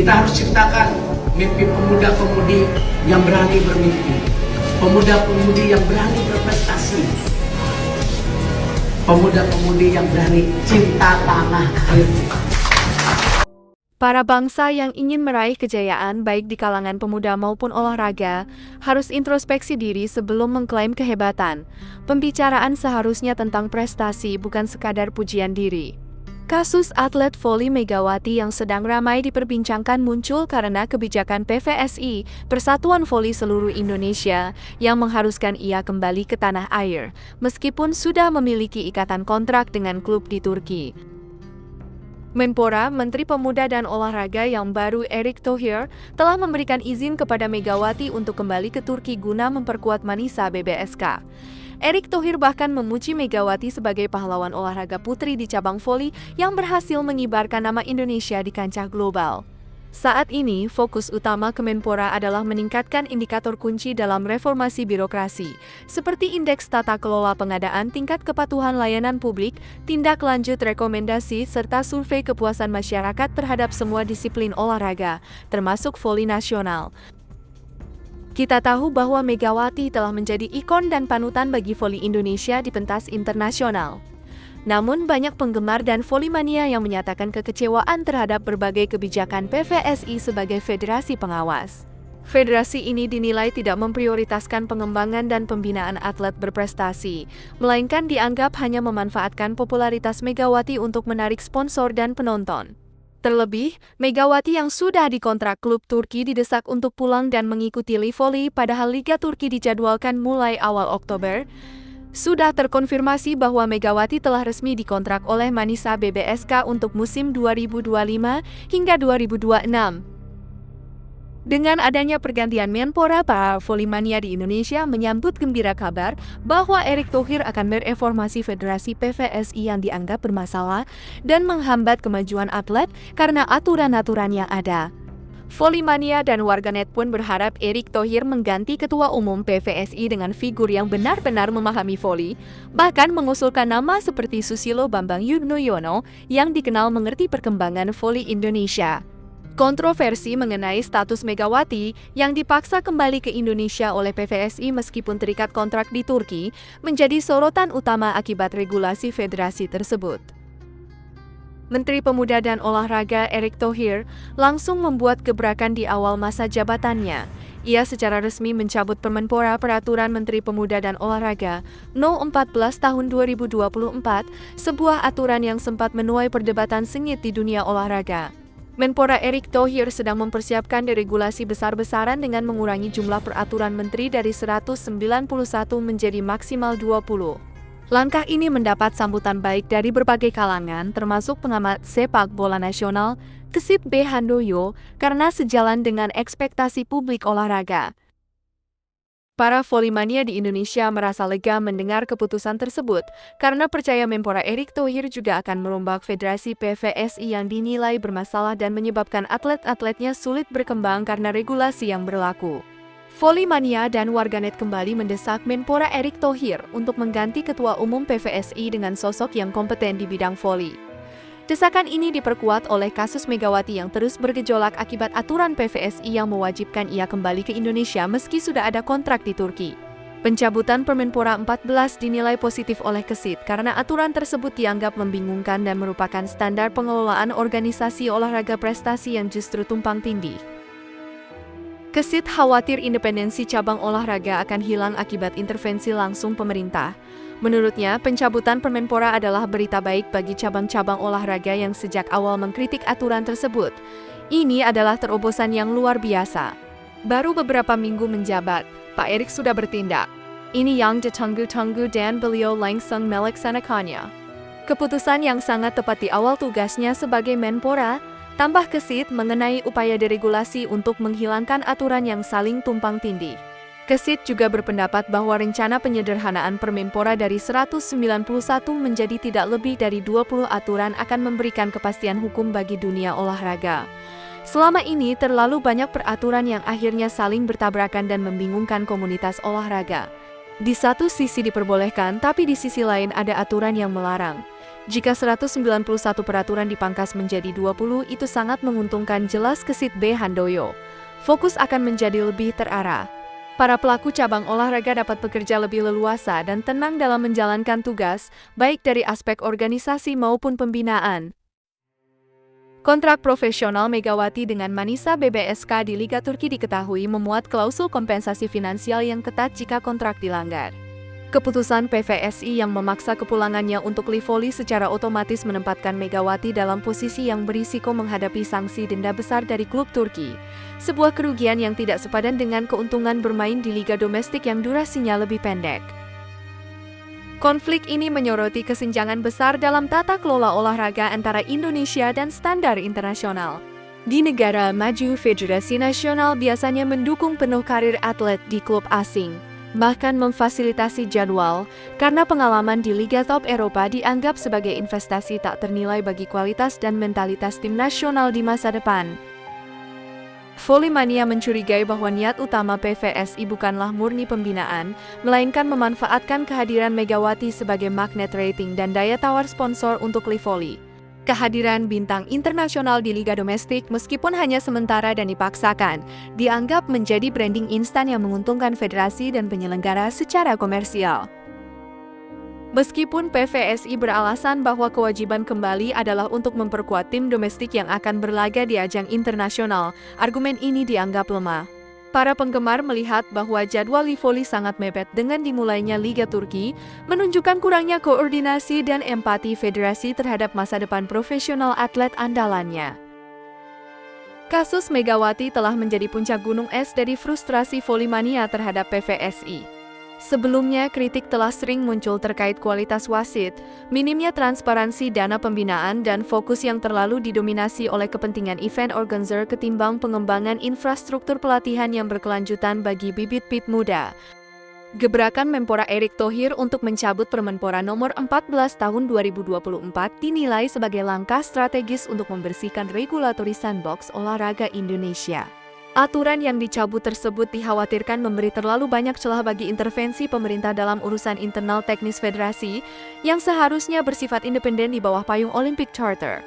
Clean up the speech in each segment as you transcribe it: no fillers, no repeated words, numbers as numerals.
Kita harus ciptakan mimpi pemuda-pemudi yang berani bermimpi, pemuda-pemudi yang berani berprestasi, pemuda-pemudi yang berani cinta tanah air. Para bangsa yang ingin meraih kejayaan baik di kalangan pemuda maupun olahraga harus introspeksi diri sebelum mengklaim kehebatan. Pembicaraan seharusnya tentang prestasi bukan sekadar pujian diri. Kasus atlet voli Megawati yang sedang ramai diperbincangkan muncul karena kebijakan PVSI, Persatuan Voli Seluruh Indonesia, yang mengharuskan ia kembali ke tanah air, meskipun sudah memiliki ikatan kontrak dengan klub di Turki. Menpora, Menteri Pemuda dan Olahraga yang baru Erick Thohir, telah memberikan izin kepada Megawati untuk kembali ke Turki guna memperkuat Manisa BBSK. Erick Thohir bahkan memuji Megawati sebagai pahlawan olahraga putri di cabang voli yang berhasil mengibarkan nama Indonesia di kancah global. Saat ini, fokus utama Kemenpora adalah meningkatkan indikator kunci dalam reformasi birokrasi, seperti indeks tata kelola pengadaan, tingkat kepatuhan layanan publik, tindak lanjut rekomendasi, serta survei kepuasan masyarakat terhadap semua disiplin olahraga, termasuk voli nasional. Kita tahu bahwa Megawati telah menjadi ikon dan panutan bagi voli Indonesia di pentas internasional. Namun banyak penggemar dan volimania yang menyatakan kekecewaan terhadap berbagai kebijakan PVSI sebagai federasi pengawas. Federasi ini dinilai tidak memprioritaskan pengembangan dan pembinaan atlet berprestasi, melainkan dianggap hanya memanfaatkan popularitas Megawati untuk menarik sponsor dan penonton. Terlebih, Megawati yang sudah dikontrak klub Turki didesak untuk pulang dan mengikuti Liga Voli padahal Liga Turki dijadwalkan mulai awal Oktober. Sudah terkonfirmasi bahwa Megawati telah resmi dikontrak oleh Manisa BBSK untuk musim 2025 hingga 2026. Dengan adanya pergantian Menpora, para volimania di Indonesia menyambut gembira kabar bahwa Erick Thohir akan mereformasi federasi PVSI yang dianggap bermasalah dan menghambat kemajuan atlet karena aturan-aturan yang ada. Volimania dan warganet pun berharap Erick Thohir mengganti ketua umum PVSI dengan figur yang benar-benar memahami voli, bahkan mengusulkan nama seperti Susilo Bambang Yudhoyono yang dikenal mengerti perkembangan voli Indonesia. Kontroversi mengenai status Megawati yang dipaksa kembali ke Indonesia oleh PVSI meskipun terikat kontrak di Turki menjadi sorotan utama akibat regulasi federasi tersebut. Menteri Pemuda dan Olahraga Erick Thohir langsung membuat gebrakan di awal masa jabatannya. Ia secara resmi mencabut Permenpora Peraturan Menteri Pemuda dan Olahraga No. 14 Tahun 2024, sebuah aturan yang sempat menuai perdebatan sengit di dunia olahraga. Menpora Erick Thohir sedang mempersiapkan deregulasi besar-besaran dengan mengurangi jumlah peraturan menteri dari 191 menjadi maksimal 20. Langkah ini mendapat sambutan baik dari berbagai kalangan, termasuk pengamat sepak bola nasional, Kesit B. Handoyo, karena sejalan dengan ekspektasi publik olahraga. Para volimania di Indonesia merasa lega mendengar keputusan tersebut, karena percaya Menpora Erick Thohir juga akan merombak federasi PVSI yang dinilai bermasalah dan menyebabkan atlet-atletnya sulit berkembang karena regulasi yang berlaku. Volimania dan warganet kembali mendesak Menpora Erick Thohir untuk mengganti ketua umum PVSI dengan sosok yang kompeten di bidang voli. Desakan ini diperkuat oleh kasus Megawati yang terus bergejolak akibat aturan PVSI yang mewajibkan ia kembali ke Indonesia meski sudah ada kontrak di Turki. Pencabutan Permenpora 14 dinilai positif oleh Kesit karena aturan tersebut dianggap membingungkan dan merupakan standar pengelolaan organisasi olahraga prestasi yang justru tumpang tindih. Kesit khawatir independensi cabang olahraga akan hilang akibat intervensi langsung pemerintah. Menurutnya, pencabutan Permenpora adalah berita baik bagi cabang-cabang olahraga yang sejak awal mengkritik aturan tersebut. Ini adalah terobosan yang luar biasa. Baru beberapa minggu menjabat, Pak Erick sudah bertindak. Ini yang ditunggu-tunggu dan beliau langsung melaksanakannya. Keputusan yang sangat tepat di awal tugasnya sebagai Menpora, tambah Kesit mengenai upaya deregulasi untuk menghilangkan aturan yang saling tumpang tindih. Kesit juga berpendapat bahwa rencana penyederhanaan Permenpora dari 191 menjadi tidak lebih dari 20 aturan akan memberikan kepastian hukum bagi dunia olahraga. Selama ini terlalu banyak peraturan yang akhirnya saling bertabrakan dan membingungkan komunitas olahraga. Di satu sisi diperbolehkan, tapi di sisi lain ada aturan yang melarang. Jika 191 peraturan dipangkas menjadi 20, itu sangat menguntungkan, jelas Kesit B. Handoyo. Fokus akan menjadi lebih terarah. Para pelaku cabang olahraga dapat bekerja lebih leluasa dan tenang dalam menjalankan tugas, baik dari aspek organisasi maupun pembinaan. Kontrak profesional Megawati dengan Manisa BBSK di Liga Turki diketahui memuat klausul kompensasi finansial yang ketat jika kontrak dilanggar. Keputusan PVSI yang memaksa kepulangannya untuk Livoli secara otomatis menempatkan Megawati dalam posisi yang berisiko menghadapi sanksi denda besar dari klub Turki. Sebuah kerugian yang tidak sepadan dengan keuntungan bermain di liga domestik yang durasinya lebih pendek. Konflik ini menyoroti kesenjangan besar dalam tata kelola olahraga antara Indonesia dan standar internasional. Di negara maju, Federasi Nasional biasanya mendukung penuh karir atlet di klub asing, bahkan memfasilitasi jadwal, karena pengalaman di Liga Top Eropa dianggap sebagai investasi tak ternilai bagi kualitas dan mentalitas tim nasional di masa depan. Volley-mania mencurigai bahwa niat utama PVSI bukanlah murni pembinaan, melainkan memanfaatkan kehadiran Megawati sebagai magnet rating dan daya tawar sponsor untuk Livoli. Kehadiran bintang internasional di liga domestik meskipun hanya sementara dan dipaksakan, dianggap menjadi branding instan yang menguntungkan federasi dan penyelenggara secara komersial. Meskipun PVSI beralasan bahwa kewajiban kembali adalah untuk memperkuat tim domestik yang akan berlaga di ajang internasional, argumen ini dianggap lemah. Para penggemar melihat bahwa jadwal Livoli sangat mepet dengan dimulainya Liga Turki, menunjukkan kurangnya koordinasi dan empati federasi terhadap masa depan profesional atlet andalannya. Kasus Megawati telah menjadi puncak gunung es dari frustrasi volley-mania terhadap PVSI. Sebelumnya, kritik telah sering muncul terkait kualitas wasit, minimnya transparansi dana pembinaan dan fokus yang terlalu didominasi oleh kepentingan event organizer ketimbang pengembangan infrastruktur pelatihan yang berkelanjutan bagi bibit-bibit muda. Gebrakan Menpora Erick Thohir untuk mencabut Permenpora nomor 14 tahun 2024 dinilai sebagai langkah strategis untuk membersihkan regulatory sandbox olahraga Indonesia. Aturan yang dicabut tersebut dikhawatirkan memberi terlalu banyak celah bagi intervensi pemerintah dalam urusan internal teknis federasi yang seharusnya bersifat independen di bawah payung Olympic Charter.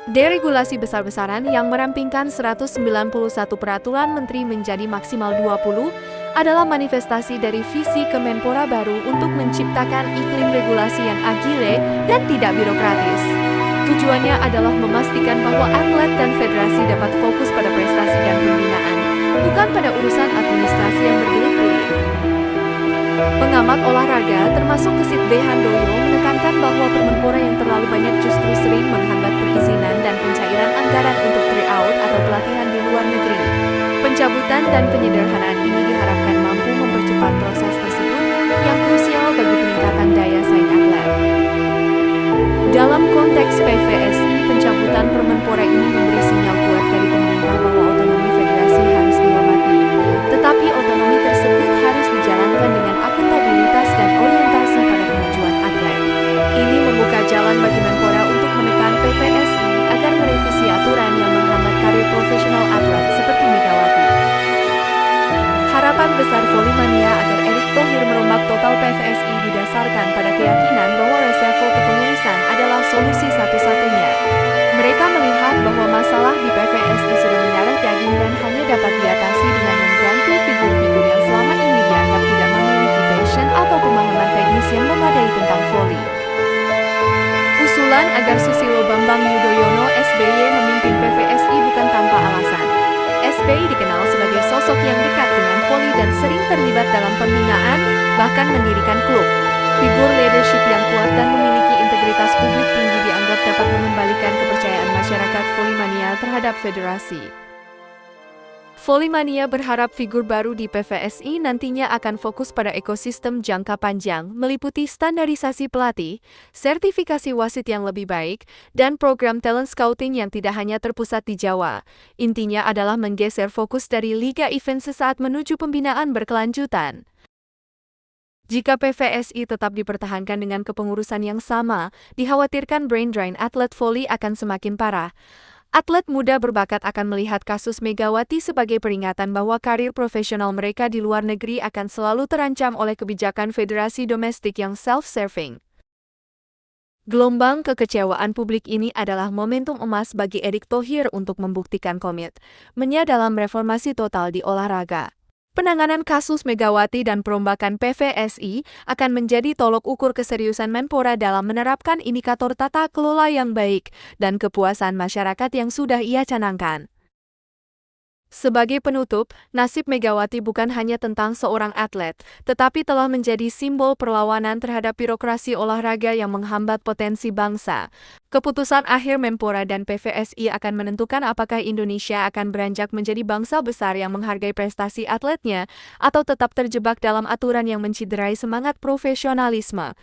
Deregulasi besar-besaran yang merampingkan 191 peraturan menteri menjadi maksimal 20 adalah manifestasi dari visi Kemenpora baru untuk menciptakan iklim regulasi yang agile dan tidak birokratis. Tujuannya adalah memastikan bahwa atlet dan federasi dapat fokus pada prestasi dan pembinaan, bukan pada urusan administrasi yang berbelit-belit. Pengamat olahraga termasuk Kesit B. Handoyo menekankan bahwa Permenpora yang terlalu banyak justru sering menghambat perizinan dan pencairan anggaran untuk tryout atau pelatihan di luar negeri. Pencabutan dan penyederhanaan ini diharapkan mampu mempercepat proses tersebut yang krusial bagi peningkatan daya saing atlet. Dalam konteks PVSI, pencabutan Permenpora ini memberi sinyal kuat dari pemerintah bahwa otonomi federasi harus dihormati, tetapi otonomi tersebut harus dijalankan dengan akuntabilitas dan orientasi pada kemajuan atlet. Ini membuka jalan bagi Menpora untuk menekan PVSI agar merevisi aturan yang menghambat karir profesional atlet seperti Megawati. Harapan besar volley-mania agar Erick Thohir merombak total PVSI didasarkan pada keyakinan bahwa reshuffle kepengurusan adalah solusi satu-satunya. Mereka melihat bahwa masalah di PVSI sudah mendarah daging dan hanya dapat diatasi dengan mengganti figur-figur yang selama ini dianggap tidak memiliki passion atau pemahaman teknis yang memadai tentang volley. Usulan agar Susilo Bambang Yudhoyono SBY memimpin PVSI bukan tanpa alasan. SBY dikenal sebagai sosok yang dekat dengan volley dan sering terlibat dalam pembinaan, bahkan mendirikan klub. Figur leadership yang kuat dan memiliki integritas publik tinggi dianggap dapat mengembalikan kepercayaan masyarakat volley-mania terhadap federasi. Volley-mania berharap figur baru di PVSI nantinya akan fokus pada ekosistem jangka panjang, meliputi standarisasi pelatih, sertifikasi wasit yang lebih baik, dan program talent scouting yang tidak hanya terpusat di Jawa. Intinya adalah menggeser fokus dari liga event sesaat menuju pembinaan berkelanjutan. Jika PVSI tetap dipertahankan dengan kepengurusan yang sama, dikhawatirkan brain drain atlet volley akan semakin parah. Atlet muda berbakat akan melihat kasus Megawati sebagai peringatan bahwa karir profesional mereka di luar negeri akan selalu terancam oleh kebijakan federasi domestik yang self-serving. Gelombang kekecewaan publik ini adalah momentum emas bagi Erick Thohir untuk membuktikan komitmennya dalam reformasi total di olahraga. Penanganan kasus Megawati dan perombakan PVSI akan menjadi tolok ukur keseriusan Menpora dalam menerapkan indikator tata kelola yang baik dan kepuasan masyarakat yang sudah ia canangkan. Sebagai penutup, nasib Megawati bukan hanya tentang seorang atlet, tetapi telah menjadi simbol perlawanan terhadap birokrasi olahraga yang menghambat potensi bangsa. Keputusan akhir Menpora dan PVSI akan menentukan apakah Indonesia akan beranjak menjadi bangsa besar yang menghargai prestasi atletnya, atau tetap terjebak dalam aturan yang menciderai semangat profesionalisme.